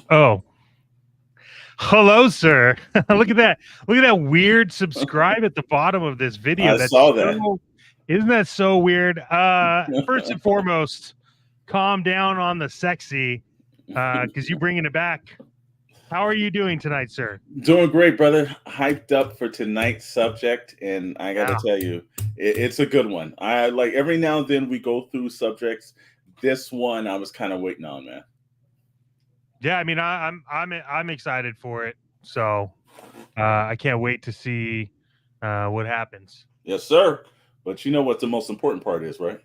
Oh, hello, sir. Look at that. Look at that weird subscribe at the bottom of this video. I saw that. Isn't that so weird? First and foremost, calm down on the sexy, because you're bringing it back. How are you doing tonight, sir? Doing great, brother. Hyped up for tonight's subject, and I got to Wow. tell you, it's a good one. I like every now and then we go through subjects. This one I was kind of waiting on, man. Yeah, I mean, I'm excited for it. So I can't wait to see what happens. Yes, sir. But you know what the most important part is, right?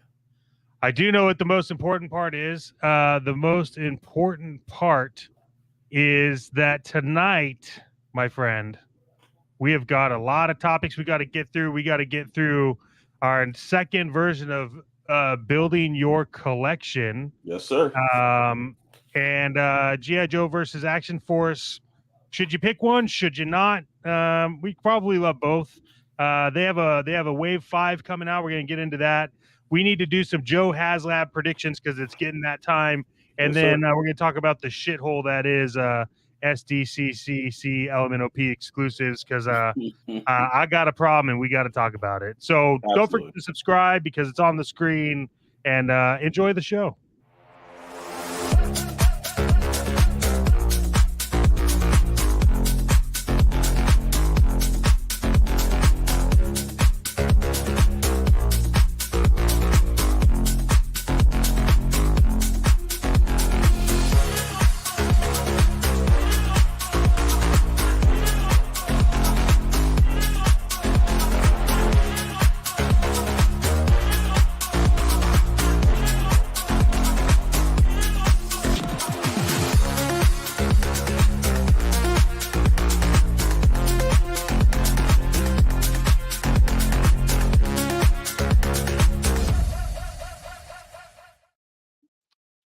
I do know what the most important part is. The most important part is that tonight, my friend, we have got a lot of topics we got to get through. We got to get through our second version of building your collection. Yes, sir. And G.I. Joe versus Action Force. Should you pick one? Should you not? We probably love both. They have a Wave 5 coming out. We're gonna get into that. We need to do some Joe Haslab predictions because it's getting that time. And Yes, then we're gonna talk about the shithole that is SDCCC Element OP exclusives because I got a problem and we got to talk about it. So don't forget to subscribe because it's on the screen and enjoy the show.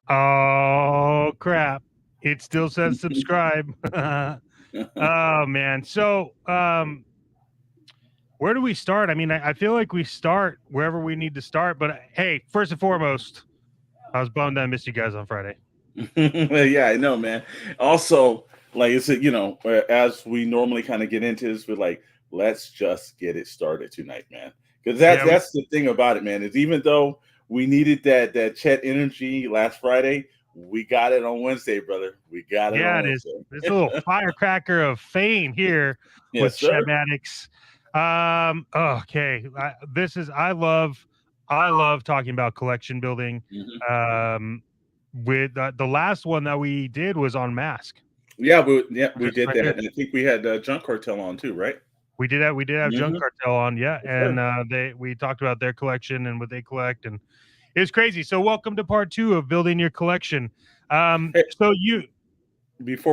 Oh crap. It still says subscribe. Oh man. So where do we start? I mean, I feel like we start wherever we need to start, but hey, first and foremost, I was bummed I missed you guys on Friday. Yeah, I know, man. Also, like it's as we normally kind of get into this, we're like, let's just get it started tonight, man. Because that's the thing about it, man. Is even though we needed that Chet energy last Friday, we got it on Wednesday, brother. We got it on Wednesday. There's a little firecracker of fame here with Chet and Alex. Okay. I love talking about collection building. Mm-hmm. With the last one that we did was on Mask. Yeah, we did that. And I think we had Junk Cartel on too, right? We did have Junk Cartel on, yeah. And we talked about their collection and what they collect, and it was crazy. So welcome to part 2 of building your collection. Before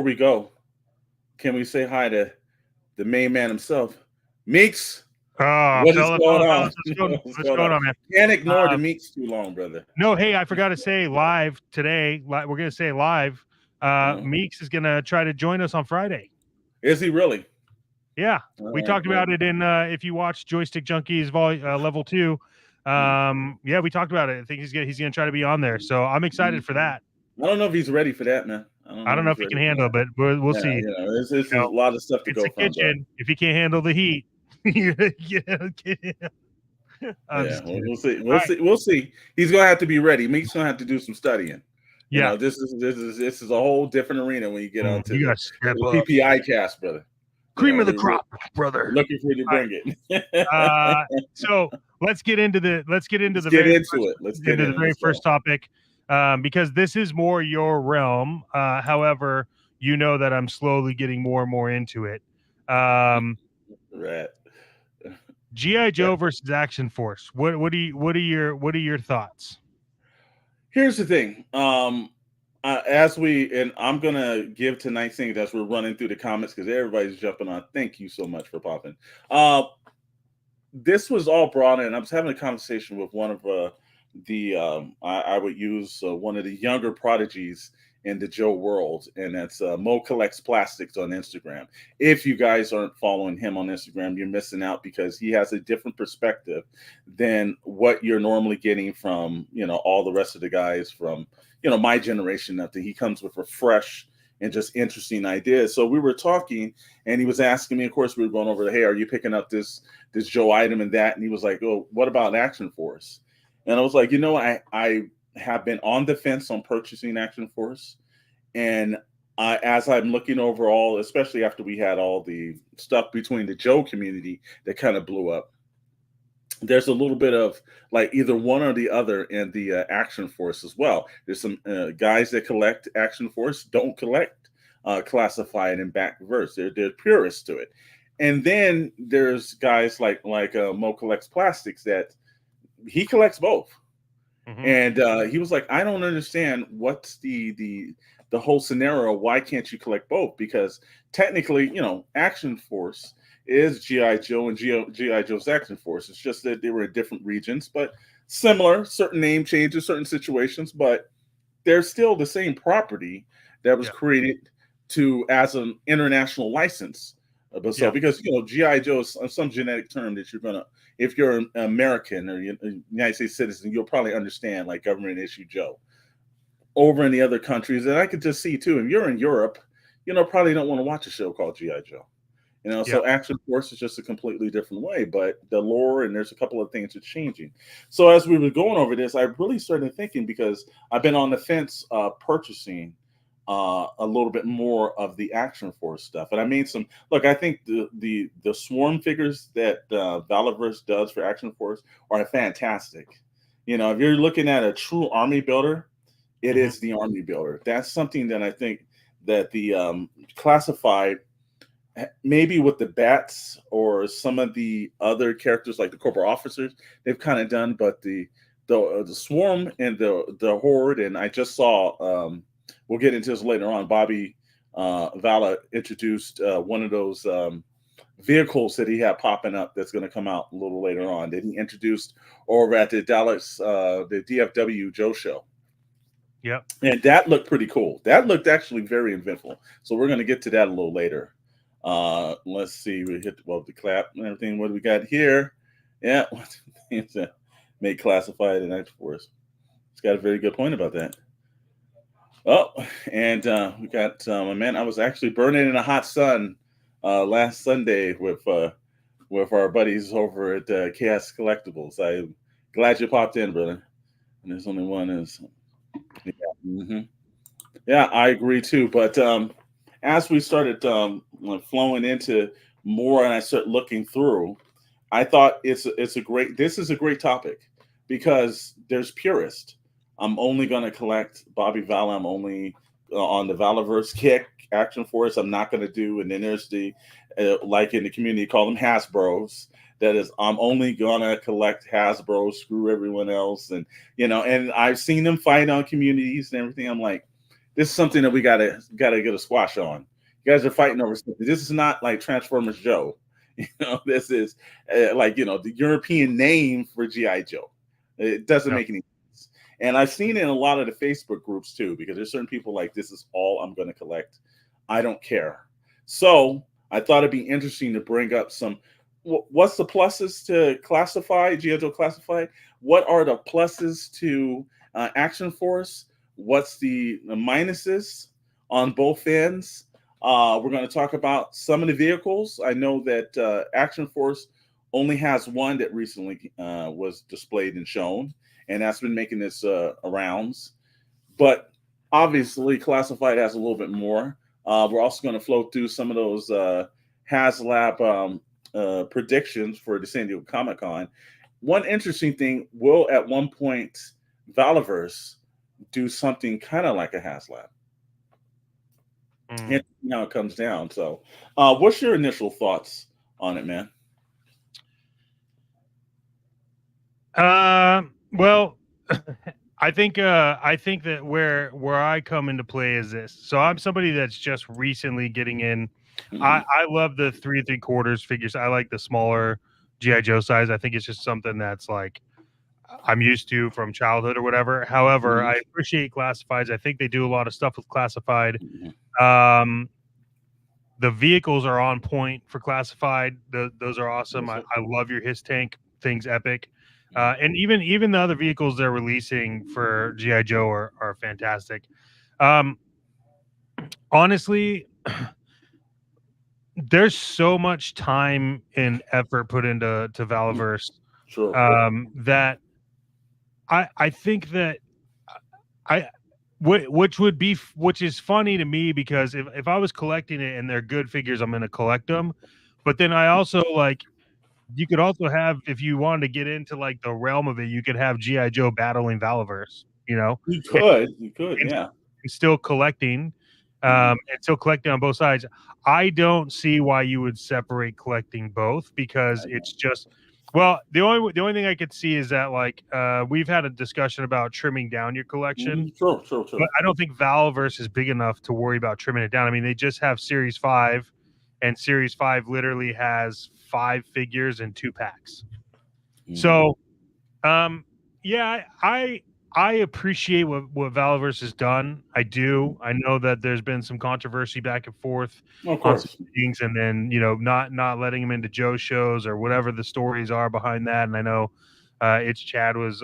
we go, can we say hi to the main man himself, Meeks? What is going on? What's going on, man? Can't ignore the Meeks too long, brother. No, hey, I forgot to say live today. We're going to say live. Meeks is going to try to join us on Friday. Is he really? Yeah, we talked about it in if you watch Joystick Junkies level 2. Yeah, we talked about it. I think he's gonna try to be on there. So I'm excited for that. I don't know if he's ready for that, man. I don't know if he can handle it, but we'll see. You know, this is a lot of stuff to go from. Kitchen. If he can't handle the heat, we'll see. He's gonna have to be ready. Meek's gonna have to do some studying. Yeah, you know, this is a whole different arena when you get onto the PPI cast, brother. Cream of the crop, brother. Looking for you to bring it. So let's get into the very first topic, because this is more your realm. However, you know that I'm slowly getting more and more into it. Right. G.I. Joe versus Action Force. What are your thoughts? Here's the thing. I'm gonna give tonight's thing as we're running through the comments because everybody's jumping on. Thank you so much for popping. This was all brought in. I was having a conversation with one of I would use one of the younger prodigies in the Joe world, and that's Mo Collects Plastics on Instagram. If you guys aren't following him on Instagram, you're missing out because he has a different perspective than what you're normally getting from all the rest of the guys from my generation. He comes with a fresh and just interesting ideas. So we were talking, and he was asking me. Of course, we were going over, hey, are you picking up this Joe item and that? And he was like, oh, what about Action Force? And I was like, I have been on the fence on purchasing Action Force, and as I'm looking overall, especially after we had all the stuff between the Joe community that kind of blew up, there's a little bit of like either one or the other in the Action Force as well. There's some guys that collect Action Force, don't collect classified and back verse. They're purists to it. And then there's guys like Mo collects plastics that he collects both. Mm-hmm. And he was like, I don't understand what's the whole scenario. Why can't you collect both? Because technically, Action Force is G.I. Joe and G.I. Joe's Action Force. It's just that they were in different regions, but similar, certain name changes, certain situations, but they're still the same property that was created as an international license. Because G.I. Joe is some genetic term that you're gonna, if you're an American or United States citizen, you'll probably understand, like government issue Joe. Over in the other countries, and I could just see too, if you're in Europe, probably don't want to watch a show called G.I. Joe. So Action Force is just a completely different way, but the lore and there's a couple of things that's changing. So as we were going over this, I really started thinking, because I've been on the fence purchasing a little bit more of the Action Force stuff. And I made some, look, I think the swarm figures that Valaverse does for Action Force are fantastic. If you're looking at a true army builder, it is the army builder. That's something that I think that the classified, maybe with the bats or some of the other characters like the corporate officers, they've kind of done, but the swarm and the horde, and I just saw, we'll get into this later on, Bobby Vala introduced one of those vehicles that he had popping up that's going to come out a little later on, that he introduced over at the Dallas, the DFW Joe show. Yep. And that looked pretty cool. That looked actually very eventful. So we're going to get to that a little later. Let's see. We hit the clap and everything. What do we got here? Yeah, make classified and Action Force. It's got a very good point about that. Oh, and we got man. I was actually burning in a hot sun last Sunday with our buddies over at Chaos Collectibles. I'm glad you popped in, brother. And there's only one is. Yeah, yeah, I agree too. But as we started flowing into more, and I started looking through, I thought this is a great topic, because there's purists. I'm only going to collect Bobby Vala. I'm only on the Valaverse kick Action Force. I'm not going to do, and then there's the like in the community, call them Hasbros. That is, I'm only gonna collect Hasbro, screw everyone else, and and I've seen them fight on communities and everything. I'm like, this is something that we gotta get a squash on. You guys are fighting over something. This is not like Transformers Joe. This is the European name for G.I. Joe. It doesn't make any sense. And I've seen it in a lot of the Facebook groups too, because there's certain people like, this is all I'm going to collect. I don't care. So I thought it'd be interesting to bring up some. What's the pluses to classified, G.I. Joe classified? What are the pluses to Action Force? What's the minuses on both ends? We're going to talk about some of the vehicles. I know that Action Force only has one that recently was displayed and shown, and that's been making its rounds. But obviously, classified has a little bit more. We're also going to flow through some of those Haslab predictions for the San Diego Comic-Con. One interesting thing, will at one point Valaverse do something kind of like a Haslab? And how it comes down. So what's your initial thoughts on it, man? Well, I think that where I come into play is this. So I'm somebody that's just recently getting in. I love the 3 3/4 figures. I like the smaller G.I. Joe size. I think it's just something that's like I'm used to from childhood or whatever. However, I appreciate classifieds. I think they do a lot of stuff with classified. The vehicles are on point for classified. Those are awesome. I love your his tank thing's epic. And even the other vehicles they're releasing for G.I. Joe are fantastic. honestly, there's so much time and effort put into Valaverse, Sure. that I think that I which is funny to me because if I was collecting it and they're good figures, I'm gonna collect them. But then I also like you could also have if you wanted to get into like the realm of it, you could have G.I. Joe battling Valaverse, You could, and yeah. still collecting, Mhm. and still collecting on both sides. I don't see why you would separate collecting both because it's just well, the only thing I could see is that like we've had a discussion about trimming down your collection, Sure, sure, but sure. I don't think Valaverse is big enough to worry about trimming it down. I mean, they just have Series 5, and Series 5 literally has 5 figures and 2 packs. Mhm. So yeah, I appreciate what Valaverse has done. I do. I know that there's been some controversy back and forth Of on some course. things, and then not letting him into Joe shows or whatever the stories are behind that. And I know it's Chad was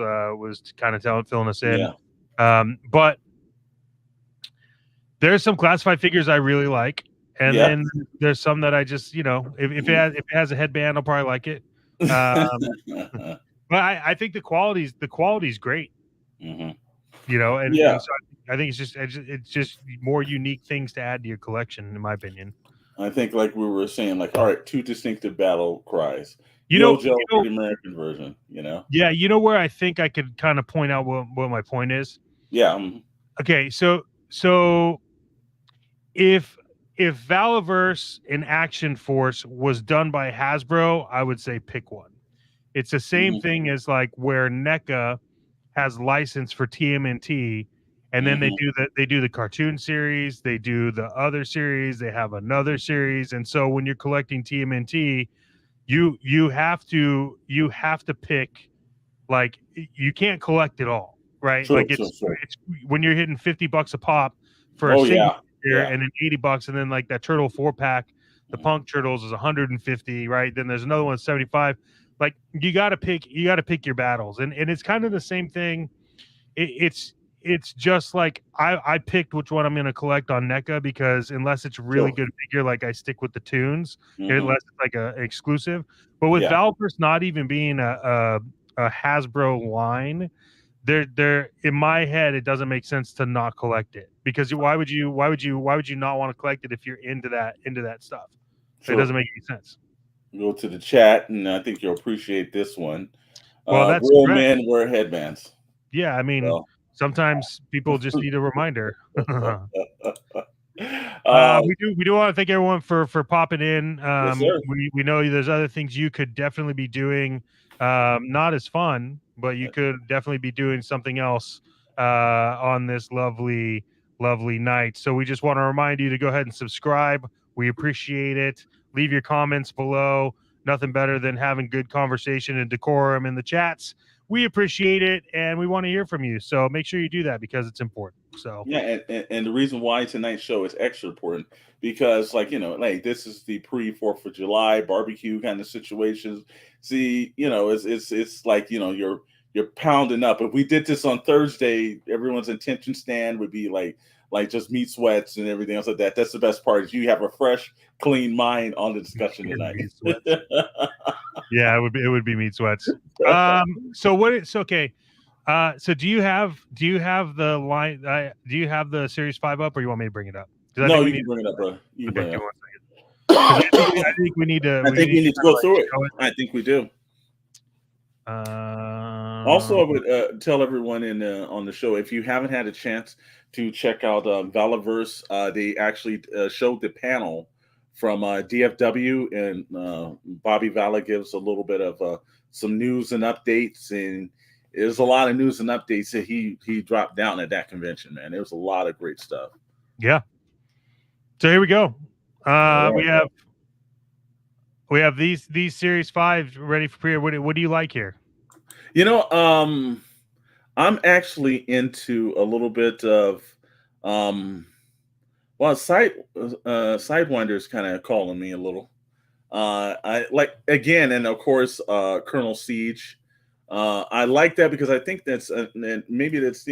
kind of filling us in. Yeah. But there's some classified figures I really like, and Yeah. then there's some that I just if it has a headband, I'll probably like it. Um, but I think the quality's great, Mhm. and Yeah. so I think it's just more unique things to add to your collection, in my opinion. I think, like we were saying, like, all right, two distinctive battle cries. You The know, old you Joe, know, the American version, you know? yeah, where I think I could kind of point out what my point is. Yeah. Okay, so if Valaverse in Action Force was done by Hasbro, I would say pick one. It's the same Mhm, thing as like where NECA has license for TMNT, and then mhm. they do the cartoon series, they do the other series, they have another series, and so when you're collecting TMNT, you have to pick, like you can't collect it all, right? True, Like true, true. it's when you're hitting $50 a pop for a Oh, single yeah. figure, Yeah. and then $80, and then like that turtle 4 pack, the Mhm. punk turtles is 150, right? Then there's another one 75. Like you got to pick your battles, and it's kind of the same thing. It's just like I picked which one I'm going to collect on NECA because unless it's really Sure. good figure, like I stick with the tunes, Mhm. unless it's like a exclusive. But with Yeah, Valverse not even being a Hasbro line, they're in my head it doesn't make sense to not collect it because why would you not want to collect it if you're into that stuff? It sure. doesn't make any sense. Go to the chat, and I think you'll appreciate this one. Well, that's Real correct. men wear headbands. Yeah, I mean, So, sometimes people just need a reminder. uh, We do want to thank everyone for popping in. yes, sir. We know there's other things you could definitely be doing, not as fun, but you could definitely be doing something else on this lovely night. So we just want to remind you to go ahead and subscribe. We appreciate it. Leave your comments below. Nothing better than having good conversation and decorum in the chats. We appreciate it, and we want to hear from you. So make sure you do that because it's important. So Yeah, and the reason why tonight's show is extra important because, like, like this is the pre Fourth of July barbecue kind of situations. See, it's like you're pounding up. If we did this on Thursday, everyone's attention span would be like just meat sweats and everything else like that. That's the best part is you have a fresh, clean mind on the discussion tonight. meat sweats. Yeah, it would be meat sweats. So what it's okay. So do you have the line? Do you have the Series 5 up, or you want me to bring it up? Because I No, think we you need. can bring it up, brother. You can Okay, bring it give up. me 1 second. Because I think we need to I think we need to kind of go like through it. show it. I think we do. Also, Um, I would tell everyone on the show if you haven't had a chance to check out Valaverse, they actually showed the panel from DFW, and Bobby Vala gives a little bit of some news and updates, and there's a lot of news and updates that he dropped down at that convention. Man, there was a lot of great stuff. yeah. So here we go. All We right. have these Series 5 ready for pre. What do you like here? You know, I'm actually into a little bit of um, well, Sidewinder's kind of calling me a little. I like again, and of course, Colonel Siege. I like that because I think that's and maybe that's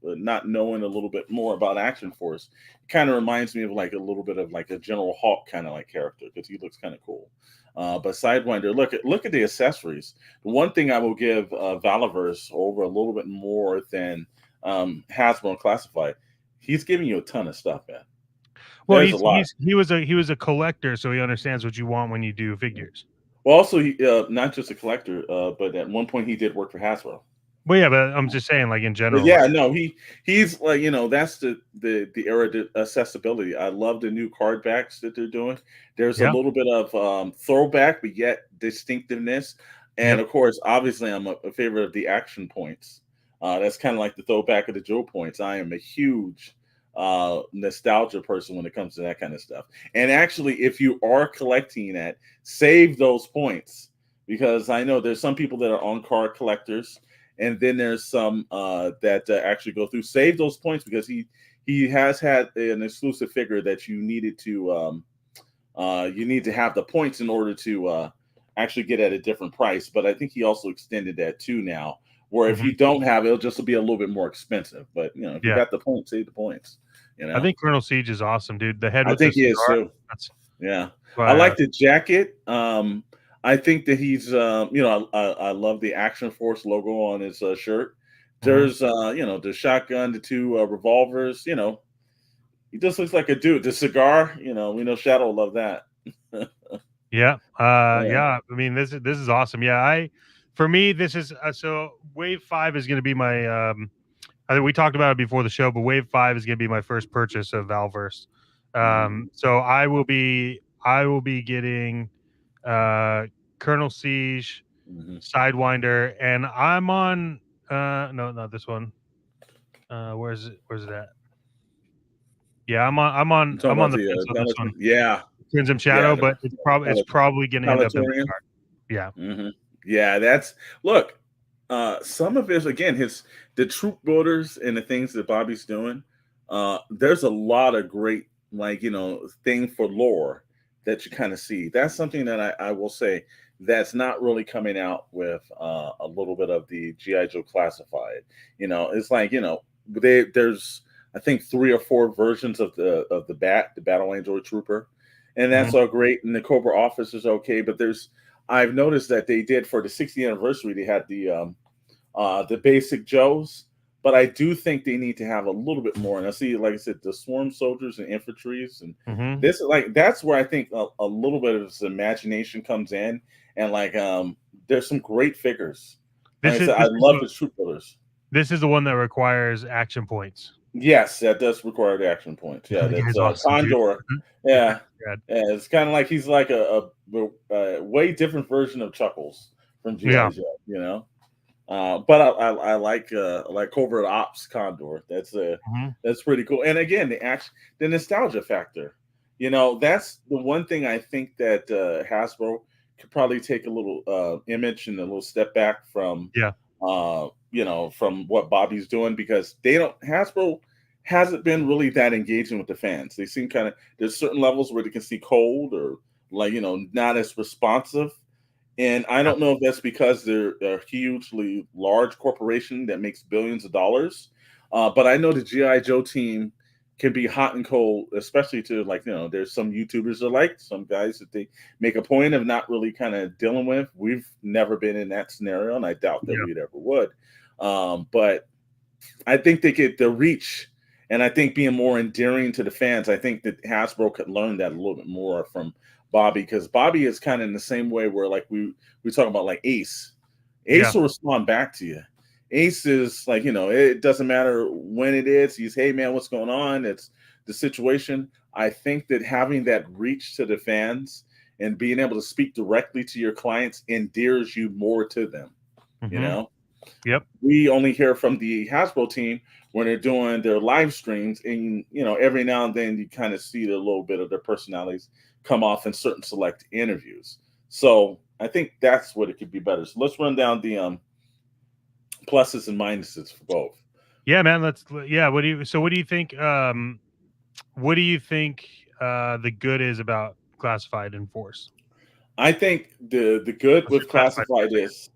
not knowing a little bit more about Action Force. Kind of reminds me of like a little bit of like a General Hawk kind of like character because he looks kind of cool. But Sidewinder, look at the accessories. The one thing I will give Valaverse over a little bit more than Hasbro and Classified, he's giving you a ton of stuff, man. Well, There's a lot. he was a collector, so he understands what you want when you do figures. Well, also, he, not just a collector, but at one point he did work for Hasbro. Well, yeah, but I'm just saying, like in But general, yeah, like no, he's like that's the era to accessibility. I love the new card backs that they're doing. There's a yeah, little bit of throwback, but yet distinctiveness. And yep, of course, obviously, I'm a favorite of the action points. That's kind of like the throwback of the Joe points. I am a huge nostalgia person when it comes to that kind of stuff. And actually, if you are collecting that, save those points because I know there's some people that are on card collectors and then there's some that actually go through. Save those points because he has had an exclusive figure that you need to have the points in order to actually get at a different price. But I think he also extended that too now, where if hmm you don't have it, it'll just be a little bit more expensive. But if you yeah. got the points, save the points. I think Colonel Siege is awesome, dude. The head I with the think he is cigar. too. That's Yeah, I why. like the jacket. I think that he's, I love the Action Force logo on his shirt. Mhm. There's, the shotgun, the two revolvers. He just looks like a dude. The cigar, we know Shadow will love that. Yeah. Yeah. Yeah. I mean, this is awesome. Yeah. For me, this is so Wave 5 is going to be my. I think we talked about it before the show, but Wave 5 is going to be my first purchase of Valverse. Mhm. So I will be getting Colonel Siege, Mhm. Sidewinder, and I'm on. No, not this one. Where's it? Where's it at? Yeah, You talking I'm on about the the pencil this one. yeah, Crimson yeah, Shadow, but it's probably going to end up in the Palatorian. card. Yeah. Yeah, that's look. Some of his again, the troop builders and the things that Bobby's doing. There's a lot of great thing for lore that you kind of see. That's something that I will say that's not really coming out with a little bit of the GI Joe classified. It's like there's I think 3 or 4 versions of the Battle Android Trooper, and Mhm. that's all great. And the Cobra Office is okay, but I've noticed that they did for the 60th anniversary. They had the basic Joes, but I do think they need to have a little bit more. And I see, like I said, the swarm soldiers and infantries, and Mhm. this that's where I think a little bit of his imagination comes in. And there's some great figures. Like I This is said, I love his troop builders. this is the one that requires action points. Yes, that does require the action points. Yeah, The that's guy's awesome, dude. Condor. Mhm. The Yeah, guy's rad. yeah, it's kind of like he's like a way different version of Chuckles from Yeah. GI Joe. But I like Covert Ops Condor. Mhm. That's pretty cool. And again, the nostalgia factor. That's the one thing I think that Hasbro could probably take a little image and a little step back Yeah. from what Bobby's doing because they don't Hasbro hasn't been really that engaging with the fans. They seem kind of there's certain levels where they can see cold or not as responsive. And I Yeah. don't know if that's because they're a hugely large corporation that makes billions of dollars. But I know the GI Joe team can be hot and cold, especially to there's some YouTubers that like some guys that they make a point of not really kind of dealing with. We've never been in that scenario, and I doubt that Yeah. we'd ever would. But I think they get the reach, and I think being more endearing to the fans. I think that Hasbro could learn that a little bit more from Bobby because Bobby is kind of in the same way where like we talk about like Ace. Yeah. Ace will respond back to you. Ace is like it doesn't matter when it is. He's hey man, what's going on? It's the situation. I think that having that reach to the fans and being able to speak directly to your clients endears you more to them. You Mhm. know Yep. we only hear from the Hasbro team when they're doing their live streams, and every now and then you kind of see a little bit of their personalities come off in certain select interviews. So I think that's what it could be better. So let's run down the pluses and minuses for both. Yeah, man. Yeah. What do you think? What do you think the good is about classified and force? I think the good I said with classified classified force again. is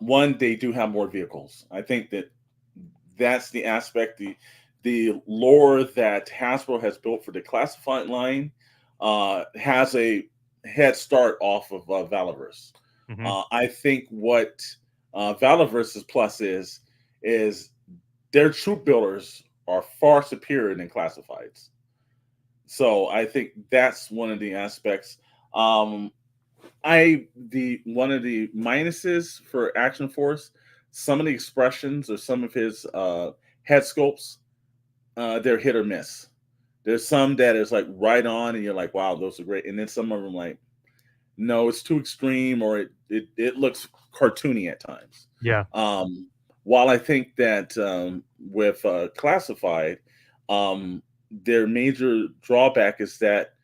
One, they do have more vehicles. I think that that's the aspect. The lore that Hasbro has built for the classified line has a head start off of Valaverse. Hmm. I think what Valaverse's plus is their troop builders are far superior than classifieds. So I think that's one of the aspects. Um, I the one of the minuses for Action Force, some of the expressions or some of his head sculpts, they're hit or miss. There's some that is like right on, and you're like, wow, those are great. And then some of them like, no, it's too extreme, or it looks cartoony at times. Yeah. Um, while I think that with classified, um, their major drawback is that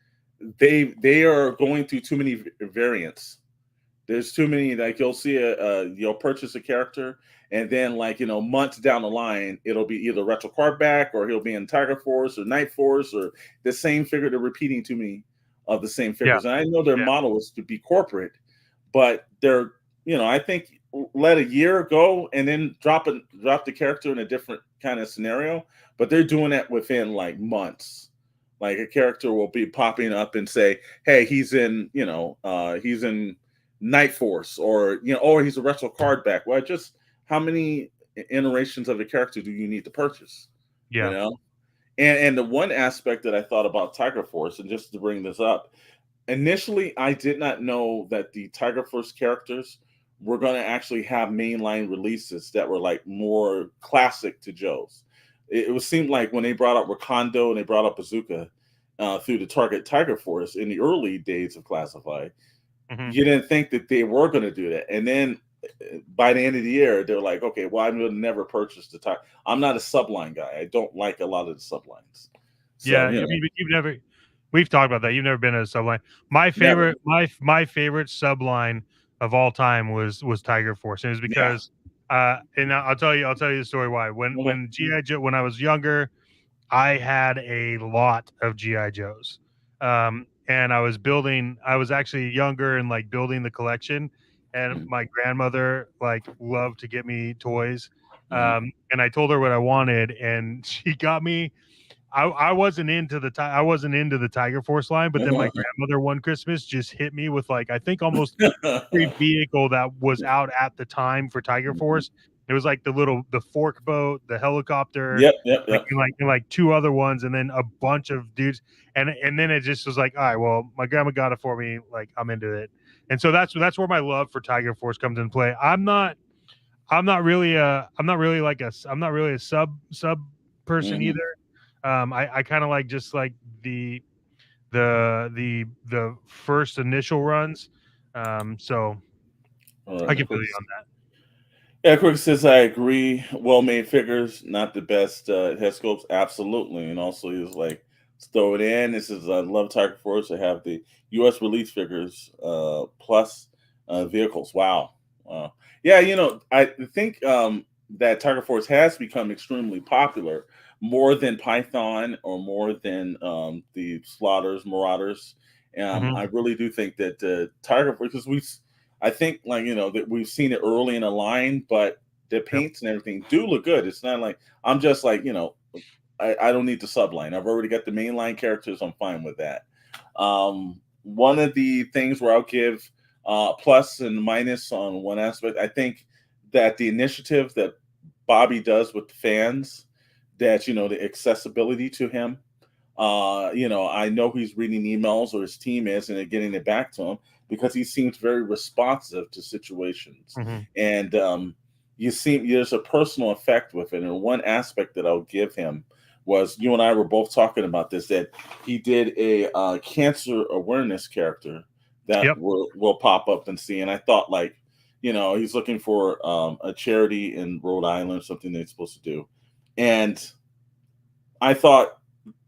they are going through too many variants. There's too many. Like you'll see you'll purchase a character, and then like months down the line, it'll be either retro card back, or he'll be in Tiger Force or Night Force, or the same figure. They're repeating too many of the same Yeah. figures. And I know their Yeah. model is to be corporate, but they're I think let a year go and then drop the character in a different kind of scenario. But they're doing that within like months. Like a character will be popping up and say, "Hey, he's in Night Force," or or he's a retro card back. Well, just how many iterations of the character do you need to purchase? You Yeah. know, and the one aspect that I thought about Tiger Force, and just to bring this up, initially I did not know that the Tiger Force characters were going to actually have mainline releases that were like more classic to Joe's. It was seemed like when they brought up Wakando and they brought up Bazooka through the Target Tiger Force in the early days of Classified, Hmm. you didn't think that they were going to do that. And then by the end of the year, they're like, okay, well, I'm going to never purchase the Tiger. I'm not a subline guy. I don't like a lot of the sublines. So, Yeah. You've never. We've talked about that. You've never been a subline. My never. favorite, my favorite subline of all time was Tiger Force, and it was Yeah. because, and I'll tell you the story why. Okay. When GI Joe, when I was younger, I had a lot of GI Joes, and I was actually younger and like building the collection, and my grandmother like loved to get me toys, Mhm. and I told her what I wanted, and she got me. I wasn't into I wasn't into the Tiger Force line, but then my grandmother one Christmas just hit me with like I think almost every vehicle that was out at the time for Tiger Force. It was like the fork boat, the helicopter, Yep, yep, yep. and like two other ones, and then a bunch of dudes, and then it just was like, all right, well, my grandma got it for me, like I'm into it, and so that's where my love for Tiger Force comes into play. I'm not really like I'm not really a sub person Mhm. either. I kind of like just like the first initial runs. So All I right, can feel quick. you on that. Yeah, quick says I agree. Well-made figures, not the best head sculpts, absolutely. And also, he was like, let's throw it in. This is I love Tiger Force. I have the U.S. release figures plus vehicles. Wow, wow. Yeah, I think that Tiger Force has become extremely popular, more than Python or more than the Slaughters, Marauders. Hmm. I really do think that Tiger Force, because I think like that we've seen it early in the line, but the Yep. paints and everything do look good. It's not like I'm just like I don't need the subline. I've already got the mainline characters. I'm fine with that. One of the things where I'll give plus and minus on one aspect, I think that the initiative that Bobby does with the fans, that the accessibility to him, I know he's reading emails, or his team is, and they're getting it back to him because he seems very responsive to situations. Hmm. And you see, there's a personal effect with it. And one aspect that I'll give him was, you and I were both talking about this, that he did a cancer awareness character that Yep. will pop up and see. And I thought, like, he's looking for a charity in Rhode Island, something they're supposed to do. And I thought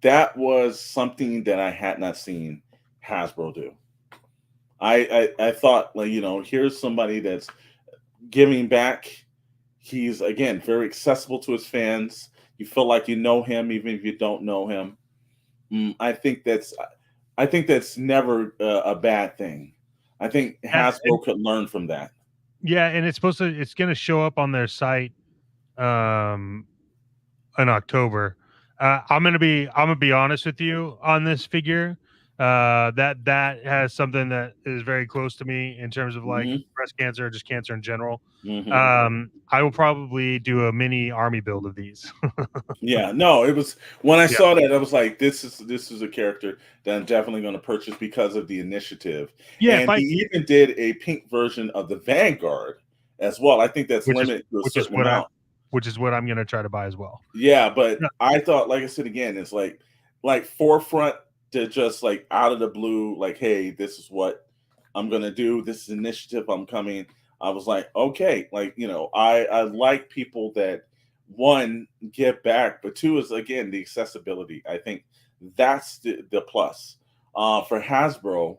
that was something that I had not seen Hasbro do. I thought, like, here's somebody that's giving back. He's again very accessible to his fans. You feel like you know him even if you don't know him. I think that's never a bad thing. I think And Hasbro could learn from that. Yeah, and it's going to show up on their site um in October. I'm going to be honest with you on this figure. That has something that is very close to me in terms of like Hmm. breast cancer or just cancer in general. Hmm. I will probably do a mini army build of these. Yeah, no, it was when I Yeah. saw that I was like, this is a character that I'm definitely going to purchase because of the initiative. Yeah, if And I he even did a pink version of the Vanguard as well. I think that's which is limited to a which is certain what I amount. which is what I'm going to try to buy as well. Yeah, but Yeah. I thought, like I said again, it's like forefront to just like out of the blue, like, hey, this is what I'm gonna do. This is initiative. I'm coming. I was like, okay, like I like people that one give back, but two is again the accessibility. I think that's the plus. For Hasbro,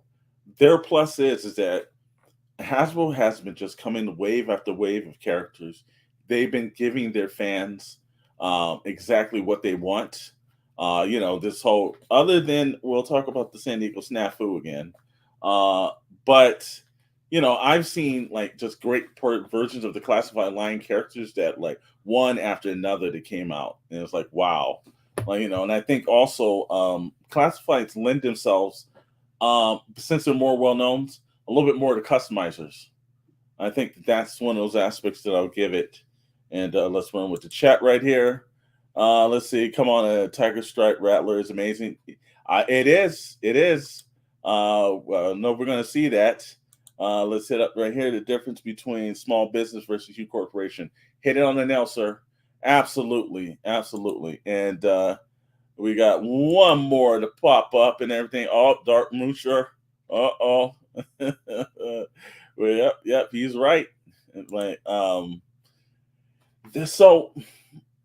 their plus is that Hasbro has been just coming wave after wave of characters. They've been giving their fans exactly what they want. This whole other than we'll talk about the San Diego Snafu again, but I've seen like just great versions of the classified line characters that like one after another that came out, and it's like wow, like and I think also classifieds lend themselves since they're more well known a little bit more to customizers. I think that's one of those aspects that I'll give it. And let's run with the chat right here. Let's see. Come on, Tiger Stripe Rattler is amazing. It is. It is. No, we're going to see that. Let's hit up right here the difference between small business versus huge corporation. Hit it on the nail, sir. Absolutely. Absolutely. And we got one more to pop up and everything. Oh, Dark Moocher. Uh-oh. Well, yep, he's right. Like, so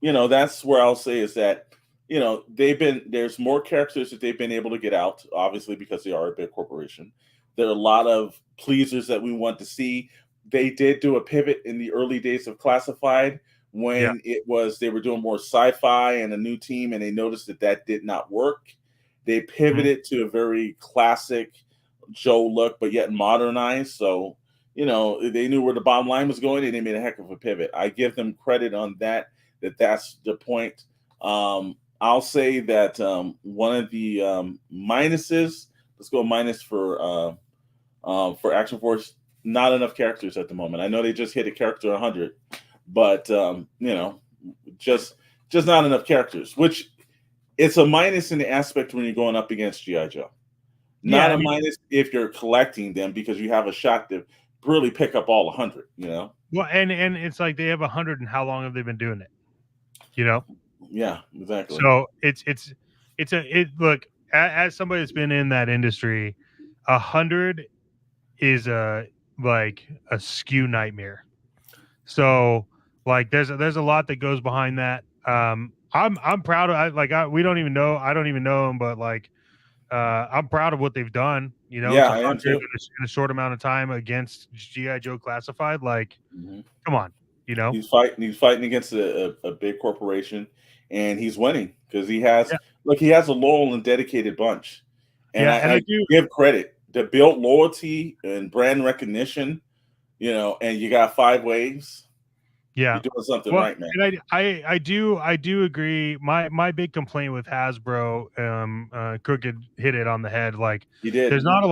that's where I'll say is that there's more characters that they've been able to get out, obviously because they are a big corporation. There are a lot of pleasers that we want to see. They did do a pivot in the early days of Classified Yeah. when they were doing more sci-fi and a new team, and they noticed that did not work. They Mhm. pivoted to a very classic Joe look, but yet modernized. So they knew where the bottom line was going, and they made a heck of a pivot. I give them credit on that. That's the point. I'll say that one of the minuses. Let's go minus for Action Force. Not enough characters at the moment. I know they just hit a character 100, but just not enough characters. Which it's a minus in the aspect when you're going up against GI Joe. Yeah, Not I a mean, minus if you're collecting them because you have a shot to really pick up all 100. well, and it's like they have 100, and how long have they been doing it? You know, Yeah, exactly. so it look as somebody that's been in that industry, 100 is a skew nightmare. So like there's a lot that goes behind that. I'm proud of we don't even know I don't even know them, but like I'm proud of what they've done. It's Yeah, a I am hundred too. in a short amount of time against GI Joe Classified. Like, Mhm. come on, you know? He's fighting against a big corporation, and he's winning because Yeah, he has a loyal and dedicated bunch, and yeah, and I I do. give credit to build loyalty and brand recognition. And you got 5 waves. Yeah. You're doing something Well, right, man. and I do agree. My big complaint with Hasbro, Crooked hit it on the head. Like, He did. there's not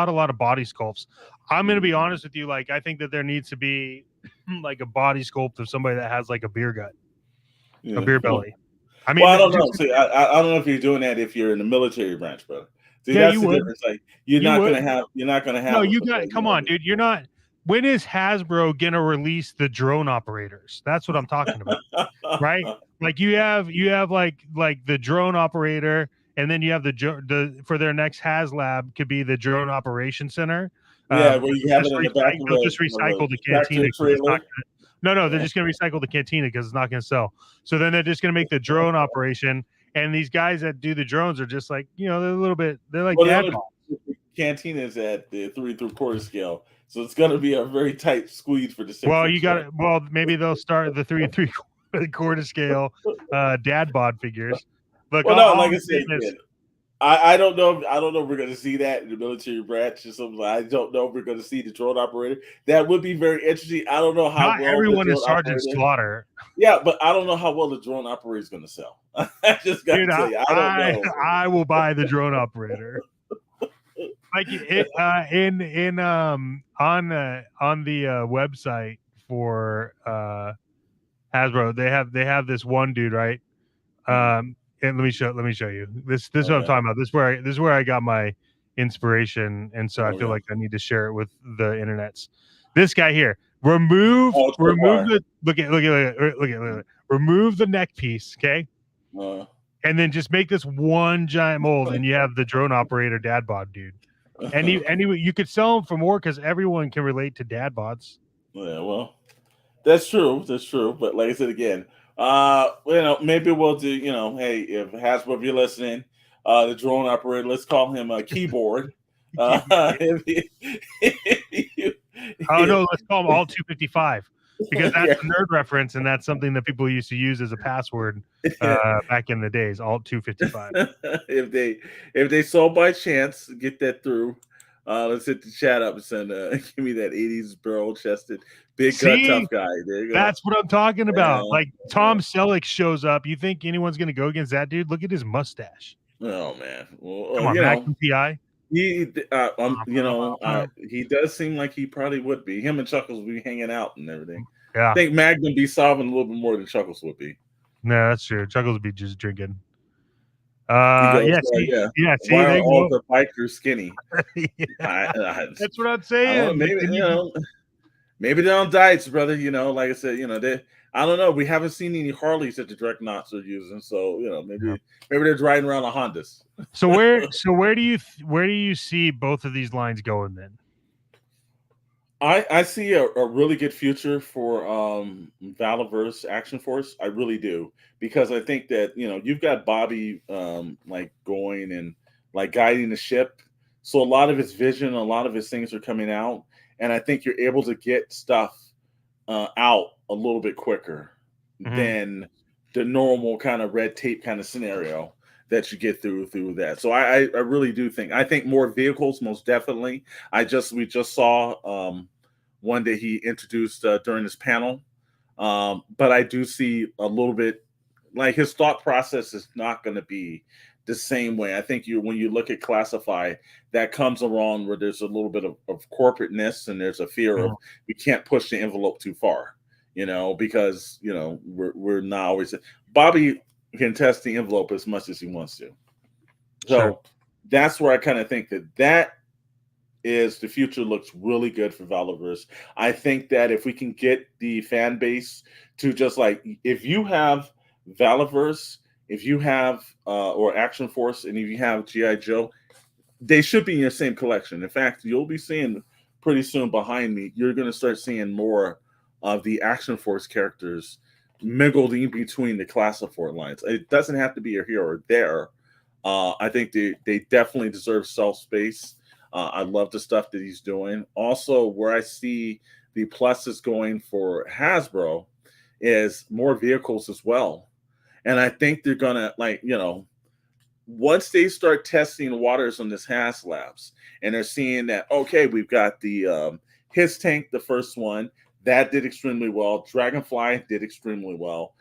a lot of body sculpts. I'm gonna be honest with you. Like, I think that there needs to be like a body sculpt of somebody that has like a beer gut, a Yeah. beer belly. I Well, mean, I don't know. just See, I don't know if you're doing that if you're in the military branch, brother. See, yeah, that's you the would, difference. Like you would. you're not gonna No, have you got. Come on, dude. You're not. When is Hasbro gonna release the drone operators? That's what I'm talking about, right? Like you have like the drone operator, and then you have the for their next Haslab could be the drone operation center. Yeah, where you have it in the back They'll just of a recycle the cantina tractor because it's not trailer. gonna. No, no, they're Yeah. just gonna recycle the cantina because it's not gonna sell. So then they're just gonna make the drone operation, and these guys that do the drones are just like they're a little bit they're like Well, the dad only bod. canteen is at the 3 3/4 scale, so it's gonna be a very tight squeeze for the 6 Well, inch. you got it. Well, maybe they'll start the 3 3/4 scale dad bod figures. Look, Well, no, all like I'm I said, saying is again. I don't know. I don't know if we're going to see that in the military branch or something. I don't know if we're going to see the drone operator. That would be very interesting. I don't know how Not well the everyone drone is Sergeant operator. Slaughter. Yeah, but I don't know how well the drone operator is going to sell. I just got to Dude, tell you, I don't know. I will buy the drone operator. Like it in on the website for Hasbro, they have this one dude, right? And let me show you. This is what I'm Okay. talking about. This is where I got my inspiration, and so I feel like I need to share it with the internets. This guy here. Remove the remove the neck piece, okay? And then just make this one giant mold, and you have the drone operator dad bod dude. And you could sell them for more because everyone can relate to dad bods. Yeah, well, that's true. That's true. But like I said again, maybe we'll do. Hey, if Hasbro, if you're listening, the drone operator, let's call him a keyboard. If Oh no, let's call them all 255 because that's yeah. a nerd reference, and that's something that people used to use as a password back in the days. Alt 255. if they so by chance get that through, let's hit the chat up and send give me that 80s barrel chested big gut See, tough guy. There you go. that's what I'm talking about. Yeah, Like Tom Selleck shows up. You think anyone's going to go against that dude? Look at his mustache. oh man. Well, Come on, Magnum PI. he he does seem like he probably would be. Him and Chuckles would be hanging out and everything. Yeah, I think Magnum be solving a little bit more than Chuckles would be. no, that's true. Chuckles would be just drinking. He goes, Yeah, see, yeah. yeah, see, Why are they all go. the bikers skinny? Yeah, I that's what I'm don't know. saying. Maybe maybe they're on diets, brother. Like I said, I don't know. We haven't seen any Harleys that the direct knots are using, so maybe they're riding around on Hondas. So where do you see both of these lines going then? I see a really good future for Valaverse Action Force. I really do, because I think that you've got Bobby like going and like guiding the ship, so a lot of his vision, a lot of his things are coming out, and I think you're able to get stuff out a little bit quicker than the normal kind of red tape kind of scenario that you get through that. So I really do think more vehicles, most definitely. We just saw one that he introduced during this panel, but I do see a little bit like his thought process is not going to be the same way. I think when you look at Classify, that comes along where there's a little bit of corporateness, and there's a fear of we can't push the envelope too far, because we're not always. Bobby can test the envelope as much as he wants to. So that's where I kind of think that is the future looks really good for Valaverse. I think that if we can get the fan base to just like, if you have Valaverse, if you have or Action Force, and if you have G.I. Joe, they should be in your same collection. In fact, you'll be seeing pretty soon behind me, you're going to start seeing more of the Action Force characters mingled in between the Classifort lines. It doesn't have to be a hero there. I think they definitely deserve self space. I love the stuff that he's doing. Also, where I see the pluses going for Hasbro is more vehicles as well. And I think they're gonna once they start testing waters on this Haslabs, and they're seeing that we've got the his tank, the first one that did extremely well. Dragonfly did extremely well.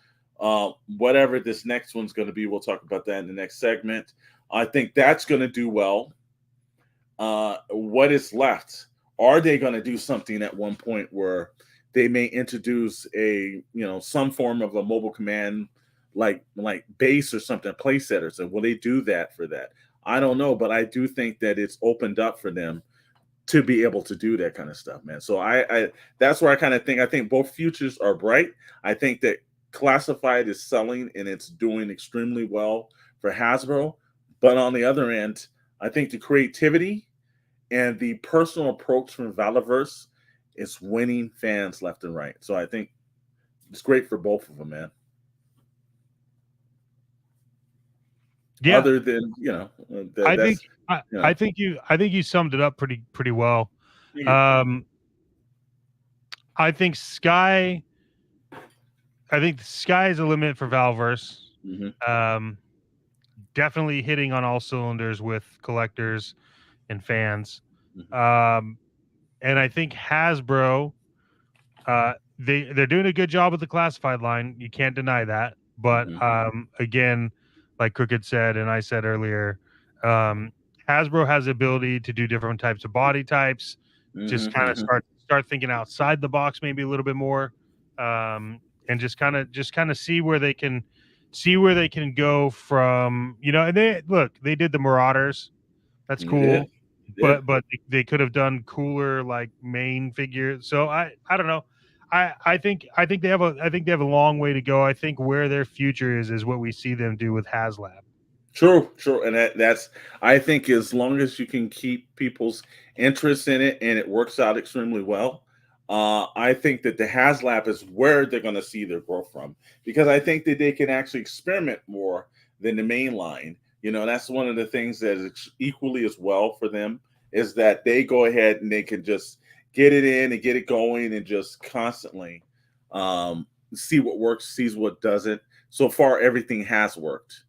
Whatever this next one's going to be, we'll talk about that in the next segment. I think that's going to do well. What is left? Are they going to do something at one point where they may introduce some form of a mobile command like base or something, play setters, and will they do that for that? I don't know, but I do think that it's opened up for them to be able to do that kind of stuff, man. So I that's where I think both futures are bright. I think that Classified is selling and it's doing extremely well for Hasbro, but on the other end, I think the creativity and the personal approach from Valaverse is winning fans left and right. So I think it's great for both of them, man. Yeah. Other than I think you summed it up pretty well. I think the sky is a limit for Valaverse. definitely hitting on all cylinders with collectors and fans. Mhm. Um, and I think Hasbro, they're doing a good job with the classified line. You can't deny that. But Mhm. again, like Crooked said and I said earlier, um, Hasbro has the ability to do different types of body types. Just Mhm. kind of Mhm. start thinking outside the box, maybe a little bit more, and just kind of see where they can go from. And they did the Marauders. That's You did. cool, Yeah. but they could have done cooler like main figures. So I don't know. I think they have a long way to go. I think where their future is what we see them do with Haslab. True, true, and that's I think as long as you can keep people's interest in it and it works out extremely well, I think that the Haslab is where they're going to see their growth from because I think that they can actually experiment more than the main line. That's one of the things that is equally as well for them is that they go ahead and they can just get it in and get it going and just constantly see what works, sees what doesn't. So far, everything has worked.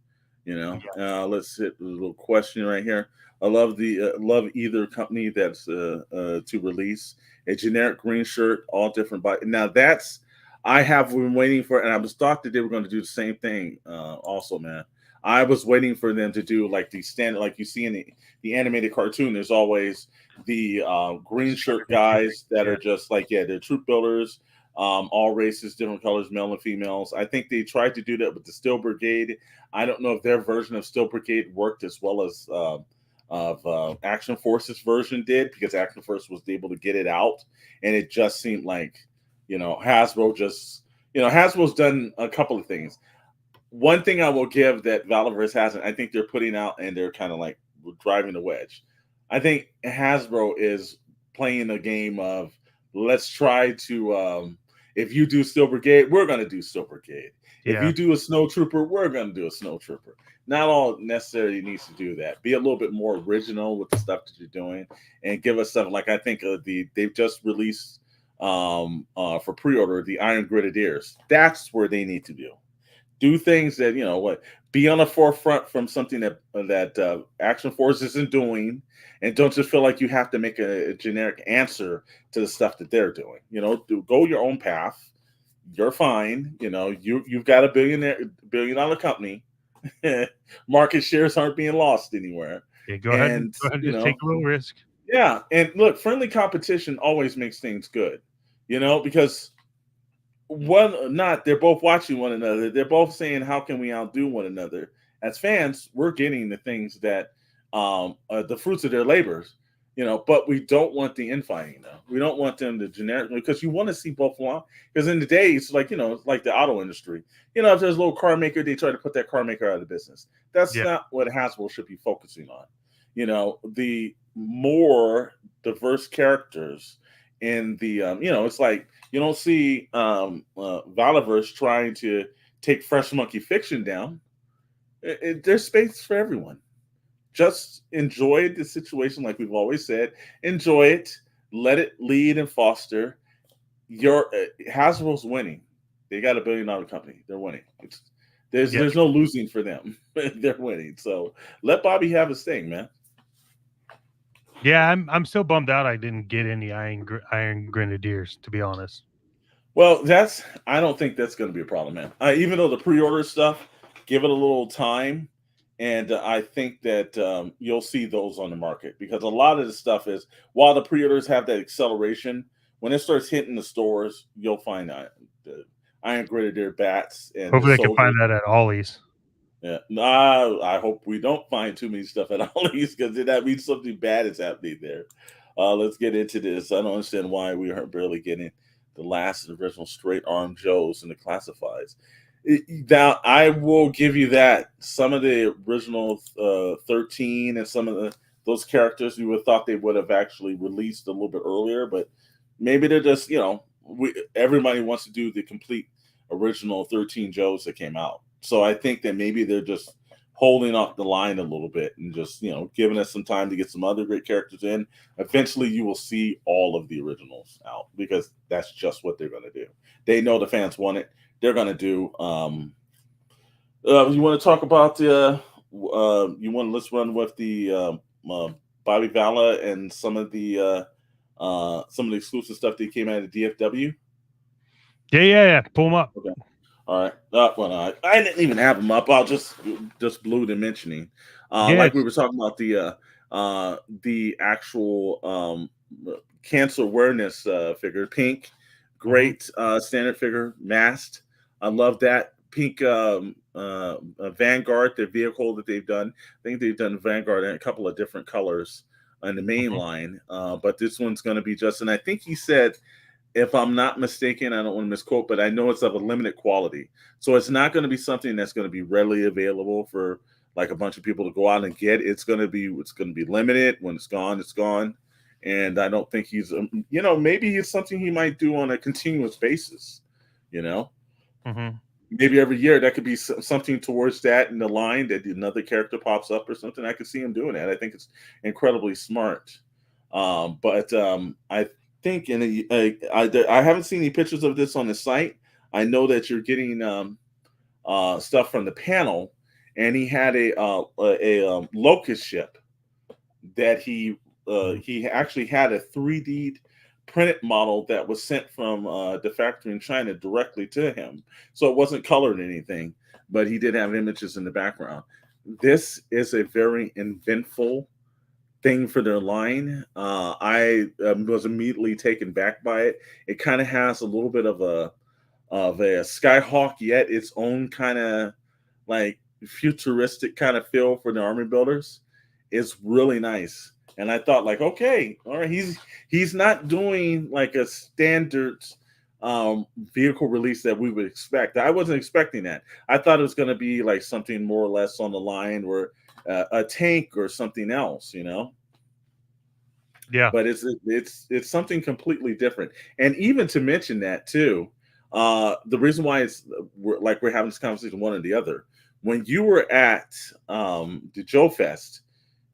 Let's hit a little question right here. I love either company that's to release a generic green shirt, all different. Now that's I have been waiting for, and I was thought that they were going to do the same thing. Also, man, I was waiting for them to do like the standard, like you see in the animated cartoon. There's always the green shirt guys that Yeah, are just like they're troop builders, all races, different colors, male and females. I think they tried to do that with the Steel Brigade. I don't know if their version of Steel Brigade worked as well as of Action Force's version did because Action Force was able to get it out, and it just seemed like Hasbro just Hasbro's done a couple of things. One thing I will give that Valaverse hasn't, I think they're putting out and they're kind of like driving the wedge. I think Hasbro is playing a game of let's try to if you do Steel Brigade, we're gonna do Steel Brigade. If yeah, you do a Snow Trooper, we're gonna do a Snow Trooper. Not all necessarily needs to do that. Be a little bit more original with the stuff that you're doing and give us something like I think they've just released for pre-order the Iron Grenadiers. That's where they need to do things that be on the forefront from something that Action Force isn't doing, and don't just feel like you have to make a generic answer to the stuff that they're doing. Go your own path. You're fine. You've got a billion-dollar company. Market shares aren't being lost anywhere, yeah. and Go ahead, and just take a little risk. yeah, and look, friendly competition always makes things good. Because one not they're both watching one another, they're both saying how can we outdo one another. As fans, we're getting the things that the fruits of their labors, but we don't want the infighting though. We don't want them to generically because you want to see both along, because in the days like it's like the auto industry, if there's a little car maker, they try to put that car maker out of business. That's Yeah, not what Hasbro should be focusing on. The more diverse characters in the it's like you don't see Valaverse trying to take Fresh Monkey Fiction down. There's space for everyone. Just enjoy the situation, like we've always said. Enjoy it. Let it lead and foster. Your Hasbro's winning. They got a billion-dollar company. They're winning. yeah, There's no losing for them. They're winning. So let Bobby have his thing, man. yeah. I'm still bummed out. I didn't get any Iron Grenadiers, to be honest. Well, I don't think that's going to be a problem, man. Even though the pre-order stuff, give it a little time, and I think that you'll see those on the market because a lot of the stuff is while the pre-orders have that acceleration, when it starts hitting the stores, you'll find the Iron Grenadier bats and the Hopefully, I can find soldiers. that at Ollie's. Yeah, nah, I hope we don't find too many stuff at Ollie's because that means something bad is happening there. Let's get into this. I don't understand why we are barely getting the last original straight arm Joes in the classifieds. Now, I will give you that some of the original 13 and some of those characters you would have thought they would have actually released a little bit earlier, but maybe they're just everybody wants to do the complete original 13 Joes that came out. So I think that maybe they're just holding off the line a little bit and just giving us some time to get some other great characters in. Eventually, you will see all of the originals out because that's just what they're going to do. They know the fans want it. They're going to do. You want to talk about let's run with the Bobby Vala and some of the exclusive stuff that came out of DFW. Yeah. Pull them up. Okay. All right. Well, I didn't even have them up. I'll just blew the mentioning. Like we were talking about the actual cancer awareness figure, Pink, great standard figure, masked. I love that Pink Vanguard, the vehicle that they've done. I think they've done Vanguard in a couple of different colors in the main line, but this one's going to be just. And I think he said, if I'm not mistaken, I don't want to misquote, but I know it's of a limited quality. So it's not going to be something that's going to be readily available for like a bunch of people to go out and get. It's going to be limited. When it's gone, it's gone. And I don't think he's, maybe it's something he might do on a continuous basis, Maybe every year that could be something towards that in the line that another character pops up or something. I could see him doing that. I think it's incredibly smart. But I think I haven't seen any pictures of this on the site. I know that you're getting stuff from the panel, and he had a locust ship that he actually had a 3D printed model that was sent from the factory in China directly to him, so it wasn't colored or anything, but he did have images in the background. This is a very inventful thing for their line. I was immediately taken back by it. It kind of has a little bit of a Skyhawk, yet its own kind of like futuristic kind of feel for the army builders. It's really nice. And I thought, like, okay, all right, he's not doing like a standard vehicle release that we would expect. I wasn't expecting that. I thought it was going to be like something more or less on the line where a tank or something else, Yeah. But it's something completely different. And even to mention that too, the reason why we're having this conversation one or the other. When you were at the Joe Fest,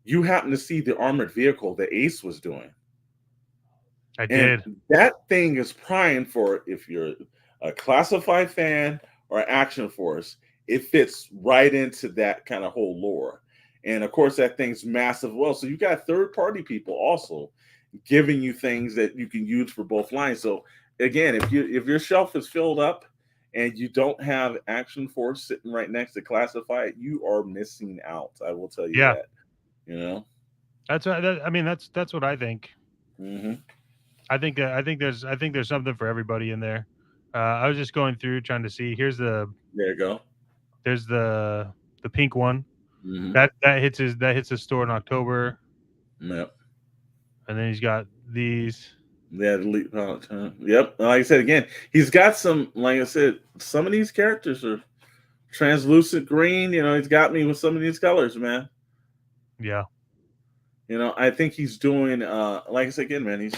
you happened to see the armored vehicle that Ace was doing. I did. That thing is prime for, if you're a classified fan or Action Force, it fits right into that kind of whole lore. And of course, that thing's massive. Well, so you got third-party people also giving you things that you can use for both lines. So again, if your shelf is filled up and you don't have Action Force sitting right next to Classified, you are missing out. I will tell you that. That's what I think. I think there's something for everybody in there. I was just going through trying to see. There you go. There's the pink one. That hits his store in October. Yep. And then he's got these. Yeah, yep. Like I said again, he's got some. Like I said, some of these characters are translucent green. He's got me with some of these colors, man. Yeah. I think he's doing. Like I said again, man.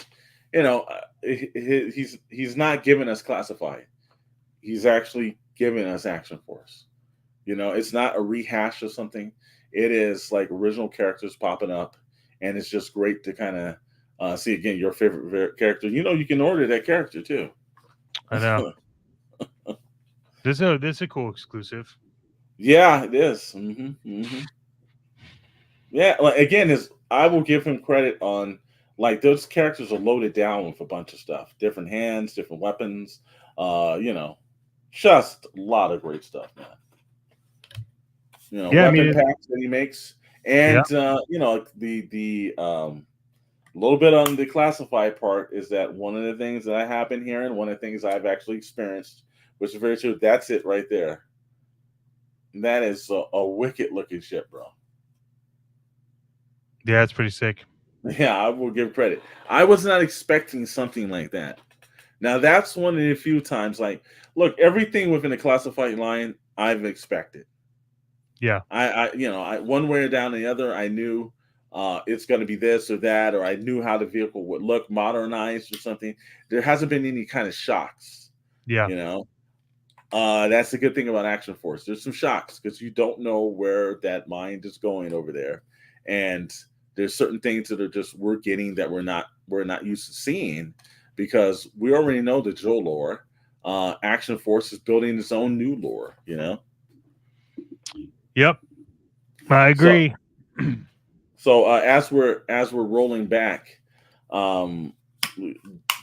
He's not giving us Classified. He's actually giving us Action Force. It's not a rehash of something. It is like original characters popping up, and it's just great to kind of see again your favorite character. You can order that character too. I know. This is a cool exclusive. Yeah, it is. Yeah, like again, I will give him credit on, like, those characters are loaded down with a bunch of stuff, different hands, different weapons. Just a lot of great stuff, man. Weapon packs that he makes, and the little bit on the Classified part is that one of the things that I have been hearing, one of the things I've actually experienced, which is very true. That's it right there. That is a wicked looking ship, bro. Yeah, it's pretty sick. Yeah, I will give credit. I was not expecting something like that. Now that's one of the few times, like, look, everything within the Classified line I've expected. Yeah. I one way or down the other, I knew it's going to be this or that, or I knew how the vehicle would look modernized or something. There hasn't been any kind of shocks. Yeah. That's the good thing about Action Force. There's some shocks because you don't know where that mind is going over there, and there's certain things that are just we're getting that we're not used to seeing, because we already know the Joe lore. Action Force is building its own new lore. Yep. I So agree. as we're rolling back, um,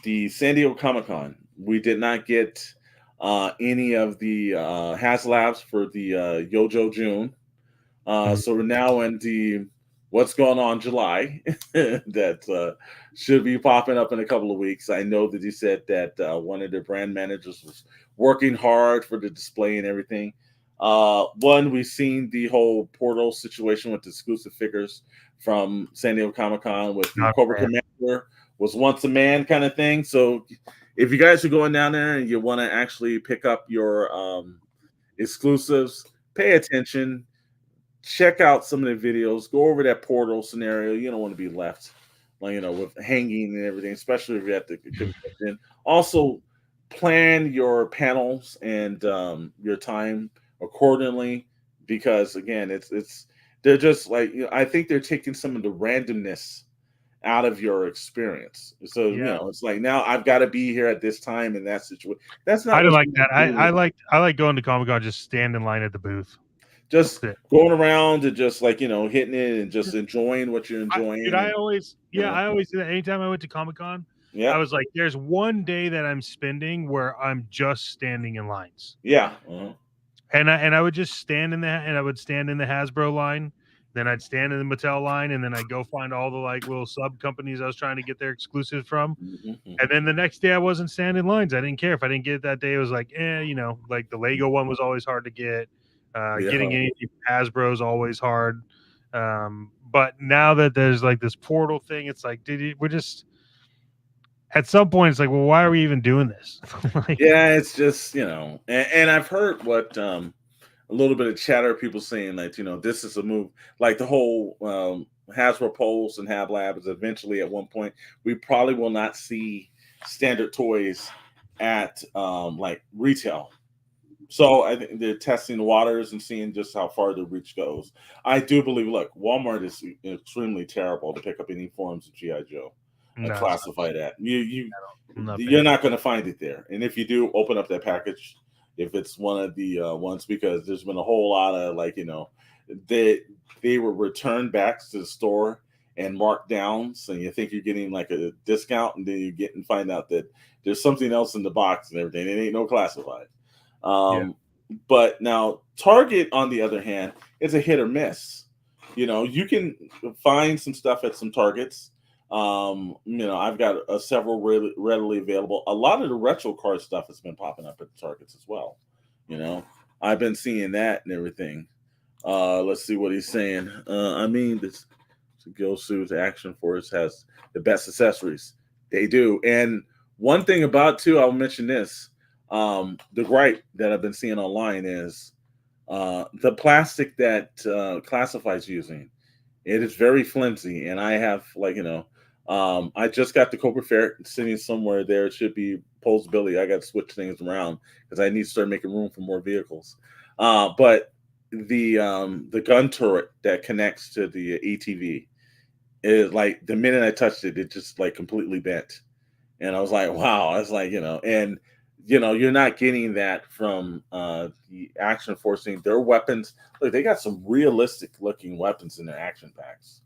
the San Diego Comic Con, we did not get any of the Haslabs for the Yojo June. Mhm. So we're now in the what's going on July that should be popping up in a couple of weeks. I know that he said that one of the brand managers was working hard for the display and everything. One, we've seen the whole portal situation with the exclusive figures from San Diego Comic Con with the Not Cobra bad. Commander was once a man kind of thing. So if you guys are going down there and you want to actually pick up your exclusives, pay attention, check out some of the videos, go over that portal scenario. You don't want to be left, like, with hanging and everything, especially if you're at the convention. Also, plan your panels and your time accordingly, because again, it's they're just like, I think they're taking some of the randomness out of your experience. So Yeah. it's like, now I've got to be here at this time in that situation. That's I not don't what like you that. want to do. I like going to Comic Con, just stand in line at the booth. Just That's it. going around and just like, hitting it and just enjoying what you're Dude, enjoying. I And always, you yeah, know I always do that. Anytime I went to Comic Con, I yeah, was like, there's one day that I'm spending where I'm just standing in lines. yeah, And I would just stand in I would stand in the Hasbro line, then I'd stand in the Mattel line, and then I'd go find all the like little sub companies I was trying to get their exclusives from. And mhm. then the next day I wasn't standing in lines. I didn't care if I didn't get it that day. It was like, like the Lego one was always hard to get. Getting Yeah, anything from Hasbro is always hard. But now that there's like this portal thing, it's like, we're just at some point it's like, well, why are we even doing this? Like, yeah. It's just, and I've heard what a little bit of chatter, people saying that, this is a move, like the whole Hasbro Pulse and Hab Lab is eventually at one point we probably will not see standard toys at like retail. So I think they're testing the waters and seeing just how far the reach goes. I do believe, look, Walmart is extremely terrible to pick up any forms of GI Joe, no, it's classified at. I'm not You're paying not going to find it there. And if you do, open up that package if it's one of the ones, because there's been a whole lot of like, they were returned back to the store and marked down, so you think you're getting like a discount, and then you get and find out that there's something else in the box and everything. It ain't no classified. yeah. But now Target, on the other hand, is a hit or miss. You can find some stuff at some Targets. I've got several readily available. A lot of the retro card stuff has been popping up at the Targets as well. You know, I've been seeing that and everything. Let's see what he's saying. I mean, this Gilsu's Action Force has the best accessories. They do. And one thing about too, I'll mention this. The gripe that I've been seeing online is the plastic that Classified's using. It is very flimsy, and I have I just got the Cobra Ferret sitting somewhere there. It should be posability. I got to switch things around because I need to start making room for more vehicles. But the gun turret that connects to the ATV is like, the minute I touched it, it just like completely bent, and I was like, wow. I was like, and you're not getting that from the Action Forcing. Their weapons, look, they got some realistic looking weapons in their action packs,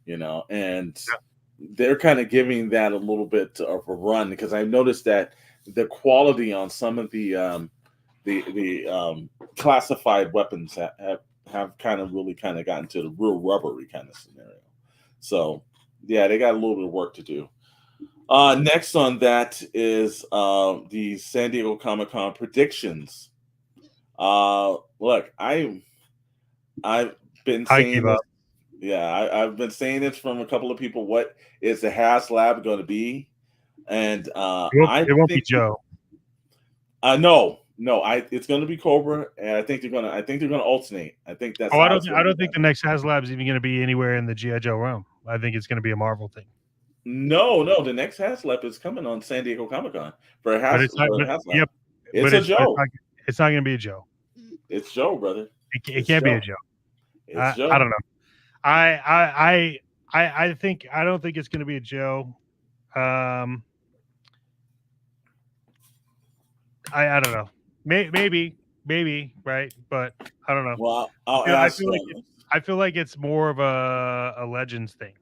and they're kind of giving that a little bit of a run, because I've noticed that the quality on some of the classified weapons have kind of really kind of gotten to the real rubbery kind of scenario. So yeah, they got a little bit of work to do. Next on that is the San Diego Comic Con predictions. Look, I've been I saying gave this. up. Yeah, I've been saying this from a couple of people. What is the Haslab going to be? And It I won't be think Joe. no, it's going to be Cobra, and I think they're going to alternate. I think that's Oh, how it's I going to be don't think done. the next Haslab is even going to be anywhere in the G.I.JOE realm. I think it's going to be a Marvel thing. No, the next Haslab is coming on San Diego Comic Con for a But it's not. for a But Haslab. yep. It's a But Joe. it's not going to be a Joe. It's Joe, brother. It It's can't be a Joe. Joe. It's I Joe. don't know. I think I don't think it's going to be a Joe. Um, I don't know. Maybe right, but I don't know. Well, I'll I ask. feel like I feel like it's more of a Legends thing.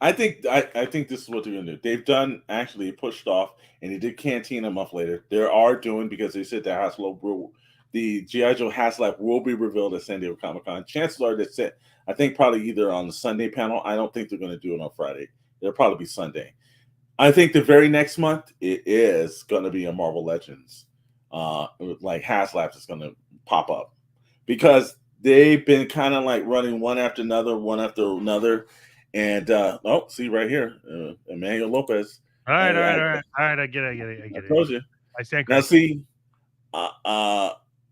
I think this is what they're gonna do. They've done actually pushed off, and they did Canteen a month later. They are doing because they said that Haslab will, the GI Joe Haslab will be revealed at San Diego Comic Con. Chances are that's it. I think probably either on the Sunday panel. I don't think they're going to do it on Friday. It'll probably be Sunday. I think the very next month it is going to be a Marvel Legends, like Haslab is going to pop up because they've been kind of like running one after another. And see right here, Emmanuel Lopez. All right. I get it. I told you. I stand Now corrected. see,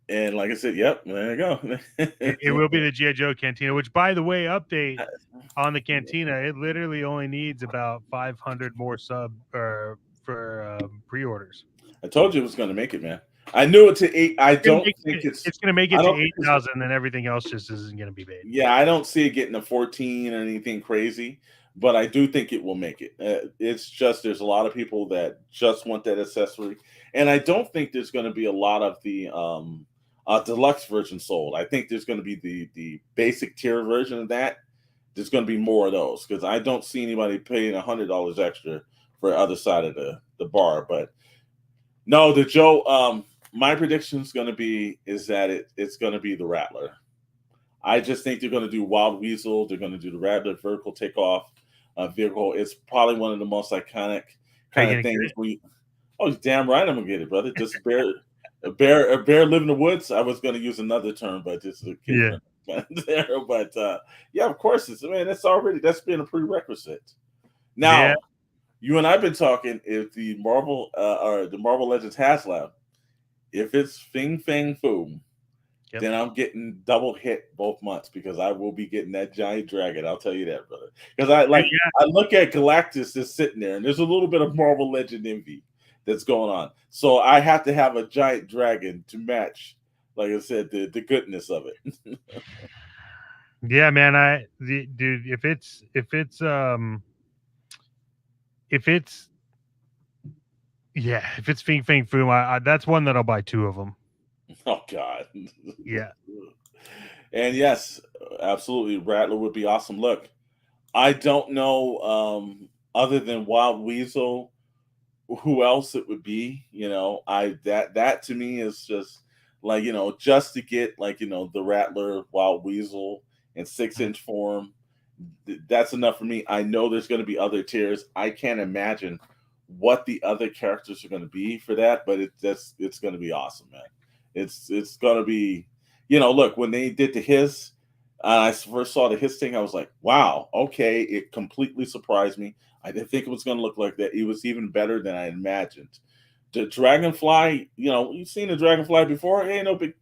and like I said, yep, there you go. It will be the G.I. Joe Cantina, which, by the way, update on the Cantina. It literally only needs about 500 more for pre-orders. I told you it was going to make it, man. I knew it to 8. I don't think it's going to make it to 8,000, and everything else just isn't going to be made. Yeah, I don't see it getting a 14 or anything crazy, but I do think it will make it. It's just there's a lot of people that just want that accessory, and I don't think there's going to be a lot of the deluxe version sold. I think there's going to be the basic tier version of that. There's going to be more of those because I don't see anybody paying $100 extra for the other side of the bar. But no, the Joe. My prediction is going to be that it's going to be the Rattler. I just think they're going to do Wild Weasel. They're going to do the Rattler vertical takeoff vehicle. It's probably one of the most iconic kind of things. Oh, damn right, I'm gonna get it, brother. Just a bear live in the woods. I was going to use another term, but this is a kid. Yeah. But yeah, of course, that's been a prerequisite. Now, you and I've been talking. If the Marvel or the Marvel Legends Haslab, if it's Fing Fang Foom, then I'm getting double hit both months because I will be getting that giant dragon. I'll tell you that, brother. Because I look at Galactus just sitting there, and there's a little bit of Marvel Legend envy that's going on. So I have to have a giant dragon to match, like I said, the goodness of it. Yeah, man. Dude, if it's Fing Fang Foom, that's one that I'll buy 2 of them. Oh God. Yeah. And yes, absolutely, Rattler would be awesome. Look, I don't know other than Wild Weasel who else it would be. That to me is just like, just to get like, the Rattler, Wild Weasel in 6-inch form. That's enough for me. I know there's going to be other tiers. I can't imagine what the other characters are going to be for that, but it's going to be awesome, man. It's going to be, look, when they did the Hiss, I first saw the Hiss thing, I was like, wow, okay. It completely surprised me. I didn't think it was going to look like that. It was even better than I imagined. The Dragonfly, you've seen the Dragonfly before. Ain't no big.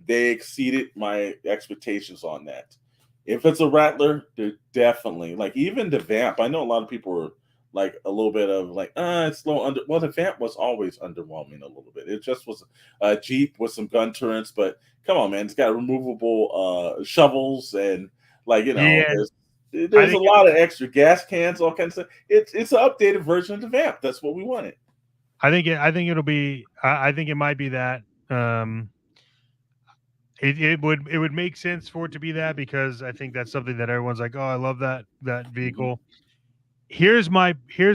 They exceeded my expectations on that. If it's a Rattler, they're definitely like even the Vamp. I know a lot of people were like a little bit of like, it's low under. Well, the Vamp was always underwhelming a little bit. It just was a Jeep with some gun turrets, but come on, man, it's got removable shovels and like there's a lot of extra gas cans, all kinds of stuff. It's an updated version of the Vamp. That's what we wanted. I think it'll be. I think it might be that. It would make sense for it to be that because I think that's something that everyone's like, oh, I love that vehicle. Mm-hmm. Here's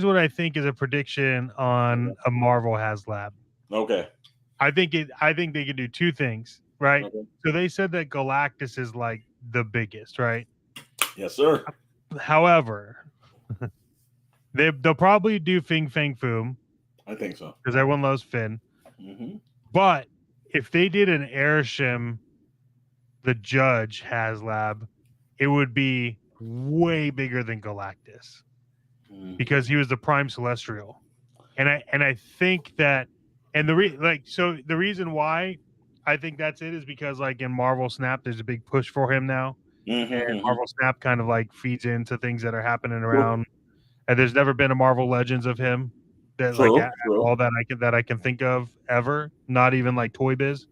what I think is a prediction on a Marvel Haslab. Okay. I think they can do 2 things, right? Okay. So they said that Galactus is like the biggest, right? Yes, sir. However, they'll probably do Fing Fang Foom. I think so. Because everyone loves Finn. Mm-hmm. But if they did an Airshim, the Judge Haslab, it would be way bigger than Galactus because he was the Prime Celestial, and I think that, and the reason why I think that's it is because like in Marvel Snap, there's a big push for him now, and Marvel Snap kind of like feeds into things that are happening around, and there's never been a Marvel Legends of him that all that I can think of ever, not even like Toy Biz.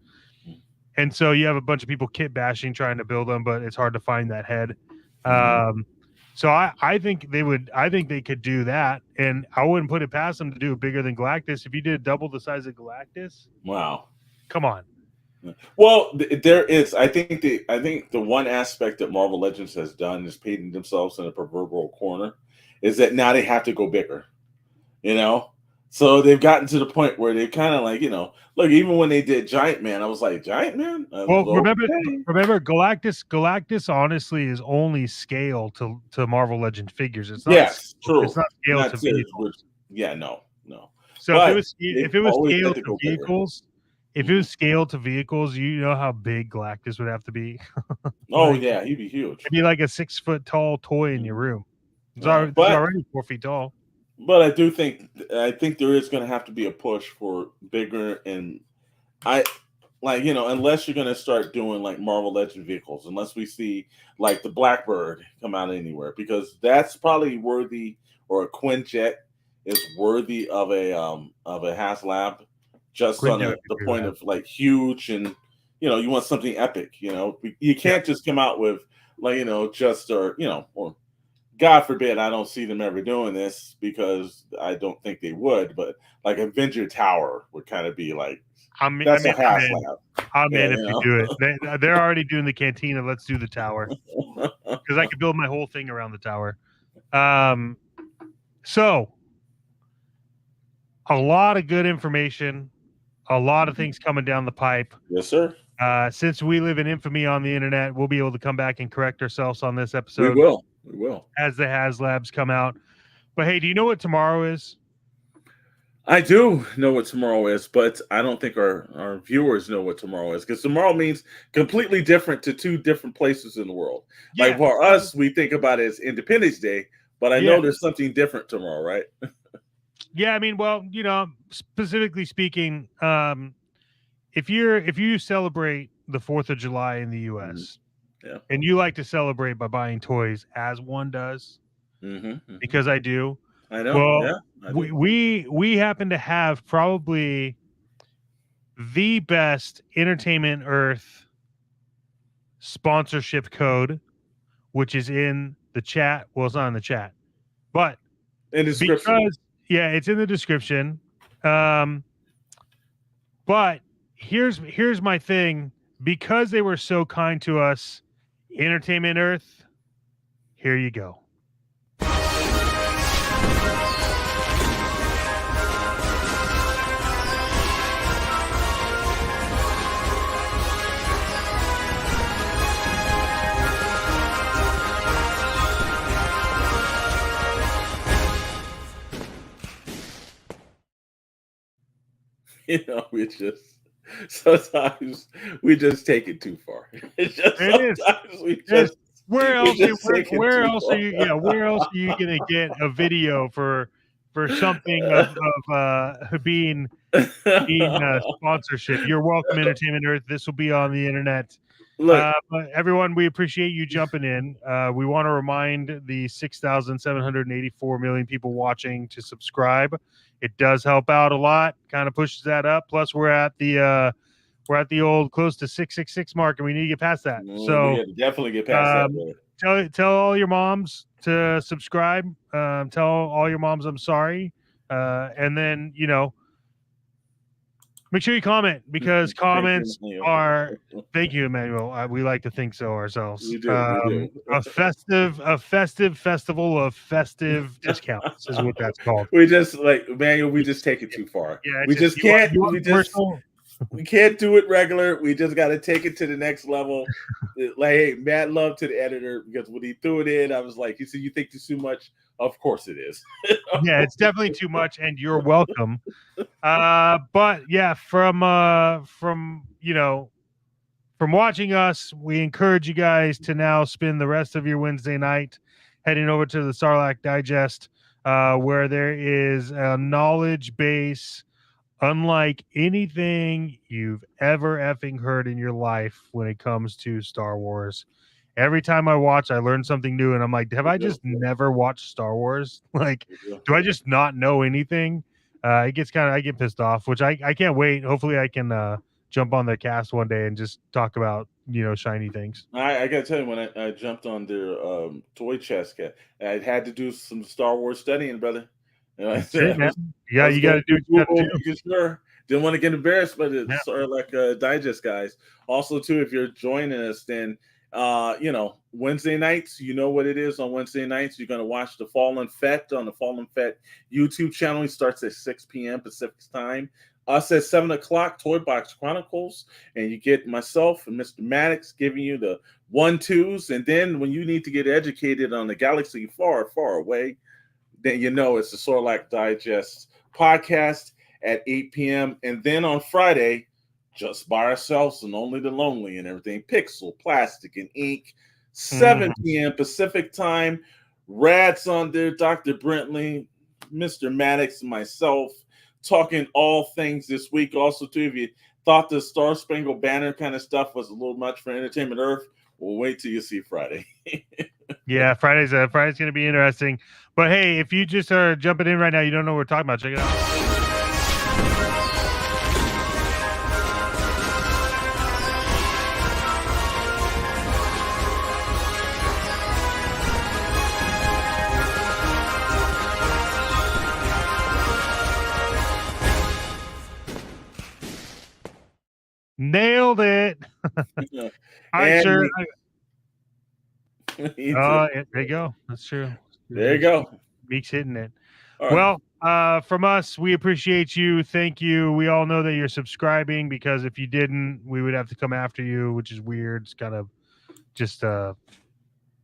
And so you have a bunch of people kit bashing trying to build them, but it's hard to find that head. So I think they could do that, and I wouldn't put it past them to do it bigger than Galactus. If you did double the size of Galactus, wow, come on. Well, there is. I think the one aspect that Marvel Legends has done is painting themselves in a proverbial corner, is that now they have to go bigger. You know, so they've gotten to the point where they kind of like, look, even when they did Giant Man, I was like, Giant Man. Well, Okay. remember, Galactus honestly is only scale to Marvel Legend figures. Yes, It's true. not scale Not to to which, vehicles. yeah, no. So But if they've it was always had scaled to to go bigger. vehicles, if it Mhm. was scaled to vehicles, you know how big Galactus would have to be. Oh Like yeah, he'd be huge. it'd be like a 6 foot tall toy in your Mhm. room. It's But already 4 feet tall. I do think there is going to have to be a push for bigger, and I like, unless you're going to start doing like Marvel Legend vehicles, unless we see like the Blackbird come out anywhere, because that's probably worthy, or a Quinjet is worthy of a Haslab, just on Quinjet would the be pretty point rad. of like huge, and you want something epic. You Yeah, can't just come out with like, just, or God forbid, I don't see them ever doing this, because I don't think they would, but like Avenger Tower would kind of be like, I that's a mean, Haslab. I'm Yeah, in if you do it. They're already doing the cantina. Let's do the tower because I could build my whole thing around the tower. Um, so a lot of good information, a lot of things coming down the pipe. Yes, sir. Since we live in infamy on the internet, we'll be able to come back and correct ourselves on this We episode will. We will. as the Haslabs come out. But hey, do you know what tomorrow is? I do know what tomorrow is, but I don't think our viewers know what tomorrow is, because tomorrow means completely different to two different places in the world. Like Yeah, for us, we think about it as Independence Day, but I yeah, know there's something different tomorrow, right? yeah. I mean, well, specifically speaking, if you celebrate the 4th of July in the Mhm. U.S. Yeah. and you like to celebrate by buying toys, as one does, Hmm. because I do. I know. Well, Yeah, I do. we happen to have probably the best Entertainment Earth sponsorship code, which is in the chat. Well, it's not in the chat, but In description. because it's in the description. Um, but here's my thing. Because they were so kind to us, Entertainment Earth, here you go. We just sometimes we just take it too far. It's just It is. sometimes It's, we just take it where too else are far. you? Yeah, where else are you gonna get a video for something of being sponsorship? You're welcome, Entertainment Earth. This will be on the internet. Look, But everyone, we appreciate you jumping in. We want to remind the 6,784 million people watching to subscribe. It does help out a lot. Kind of pushes that up. Plus, we're at the old close to 666 mark, and we need to get past that. we So had to definitely get past that, um, brother. tell all your moms to subscribe. Tell all your moms I'm sorry, and then make sure you comment, because Thank you, comments Neil. are. Thank you, Emmanuel. We like to think so ourselves. We do, we do. A festive festival of festive discounts is what that's called. We just like Manuel. We just take it too far. Yeah, We it's just just can't. you want personal. We can't do it regular. We just got to take it to the next level. Like, hey, mad love to the editor, because when he threw it in, I was like, he said, "You think this too much?" Of course it is. Yeah, it's definitely too much, and you're welcome. But yeah, from watching us, we encourage you guys to now spend the rest of your Wednesday night heading over to the Sarlacc Digest, where there is a knowledge base unlike anything you've ever effing heard in your life when it comes to Star Wars. Every time I watch, I learn something new, and I'm like, have I just never watched Star Wars? Like, do I just not know anything? I get pissed off, which I can't wait. Hopefully, I can jump on the cast one day and just talk about shiny things. I gotta tell you, when I jumped on their toy chest, I had to do some Star Wars studying, brother. And I That's it, said, man. I Yeah, was you got going to do through what you got to Google, do. making sure Didn't want to get embarrassed, but it's Yeah. sort of like a digest, guys. Also, too, if you're joining us, then Wednesday nights, you know what it is on Wednesday nights. You're going to watch The Fallen Fett on the Fallen Fett YouTube channel. It starts at 6 p.m. Pacific time. Us at 7 o'clock, Toybox Chronicles, and you get myself and Mr. Maddox giving you the 1-2s. And then when you need to get educated on the galaxy far, far away, then you know it's the Sorlac Digest podcast at 8 p.m. And then on Friday, just by ourselves and only the lonely and everything, Pixel, Plastic, and Ink, 7 p.m. Pacific time. Rad's on there, Dr. Brentley, Mr. Maddox, and myself, talking all things this week. Also, too, if you thought the Star Spangled Banner kind of stuff was a little much for Entertainment Earth, well, wait till you see Friday. Yeah, Friday's going to be interesting. But hey, if you just are jumping in right now, you don't know what we're talking about, check it out. Nailed it. All right, sir. There you go. That's true. There you go. Meek's hitting it. Well, from us, we appreciate you. Thank you. We all know that you're subscribing, because if you didn't, we would have to come after you, which is weird. It's kind of just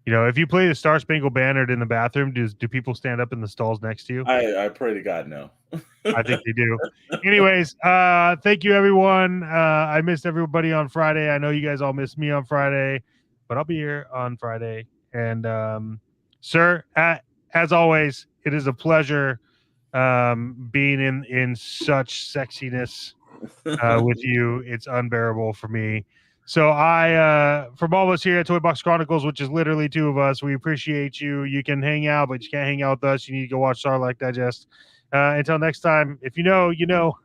if you play the Star Spangled Banner in the bathroom, do people stand up in the stalls next to you? I pray to God no. I think they do. Anyways, thank you, everyone. I missed everybody on Friday. I know you guys all missed me on Friday, but I'll be here on Friday. And sir, as always, it is a pleasure being in such sexiness with you. It's unbearable for me. So from all of us here at Toybox Chronicles, which is literally 2 of us, we appreciate you. You can hang out, but you can't hang out with us. You need to go watch Starlight Digest. Until next time, if you know, you know.